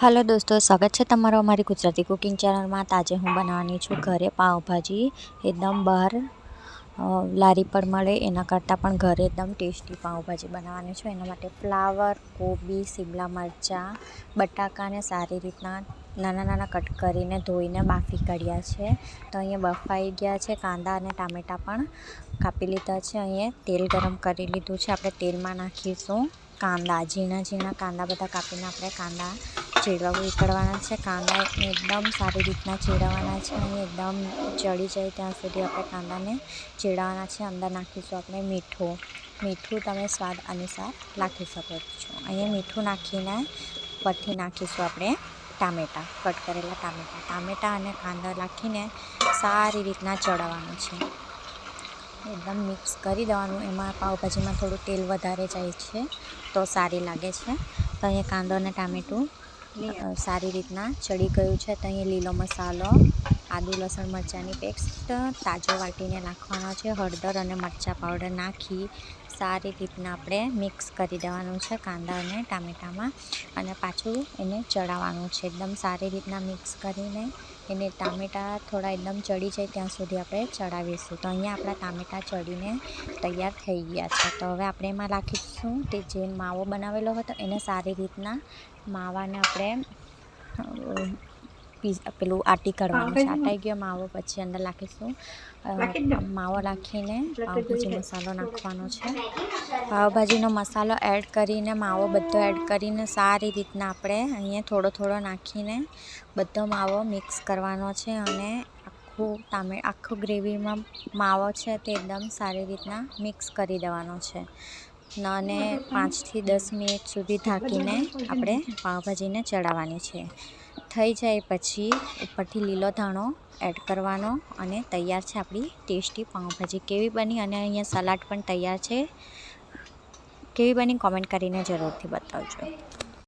Hello दोस्तों, स्वागत है तमारो हमारी गुजराती कुकिंग चैनल में। आज हूँ बनावानी छूँ घरे पावभाजी। एकदम बहार लारी पर मळे एना करता पण घरे एकदम टेस्टी पावभाजी बनावानी छूँ। एना माटे फ्लावर, कोबी, शिमला मरचा, बटाका ने सारी रीतना नाना नाना कट करीने धोईने बाफी काढ्या छे। तो अहींया बफाई गया छे। कांदा अने टामेटा पण कापी लीधा छे। अहींया तेल गरम करी लीधुं छे। आपणे तेलमां नाखीशुं कांदा, झीणा झीणा कांदा बधा कापीने आपणे कांदा चीरवा उकळवाना छे। कांदा एकदम सारी रीतना चीरवाना छे। अहीं एकदम चढ़ी जाए त्यां सुधी आपणे कांदाने चीरवाना छे। अंदर नाखीशुं आपणे मीठुं तमे स्वाद अनुसार नाखी शको छो। अहीं मीठुं नाखीने परथी नाखीशुं आपणे टामेटा, कट करेला टामेटा अने कांदा नाखीने सारी रीतना चढ़ाववानुं छे। एकदम मिक्स करी देवानुं। एमां पावभाजीमां थोडुं तेल वधारे जाय छे तो सारी लागे छे। तो अहीं कांदो अने टामेटुं सारी रीतना चढ़ी गयुं छे। तो अहीं लीलो मसालो, आदु लसण मरचानी पेस्ट ताजो वाटीने नाखवानो छे। हळदर अने मरचा पाउडर नाखी सारी रीतना आपणे मिक्स करी देवानुं छे कांदा अने टामेटामां, अने पाछुं एने चढ़ाववानुं छे। एकदम सारी रीतना मिक्स करीने एने टामेटा थोड़ा एकदम चढ़ी जाए त्यां सुधी आपणे चढ़ावीशुं। तो अहींया आपणा टामेटा चढ़ीने तैयार थई गया छे। तो हवे आपणे एमां नाखीशुं ते जे मावो बनावेलो हतो एने सारी रीतना मावाने आपणे पेલું આટી કાઢવાની છે। આટાઈ ગયો માવો પછી અંદર નાખીશું માવો નાખીને પાવભાજી મસાલો નાખવાનો છે। પાવભાજીનો મસાલો એડ કરીને માવો બધો એડ કરીને સારી રીતના આપણે અહીંયા થોડો થોડો નાખીને બધો માવો મિક્સ કરવાનો છે। અને આખું ગ્રેવીમાં માવો છે તે એકદમ સારી રીતના મિક્સ કરી દેવાનો છે। અને 5 થી 10 મિનિટ સુધી ઢાંકીને આપણે પાવભાજીને ચડાવવાની છે। થઈ જાય પછી ઉપરથી લીલો ધાણો એડ કરવાનો અને તૈયાર છે આપણી ટેસ્ટી પાવભાજી। કેવી બની અને અહીંયા સલાડ પણ તૈયાર છે। કેવી બની કોમેન્ટ કરીને જરૂરથી બતાવજો।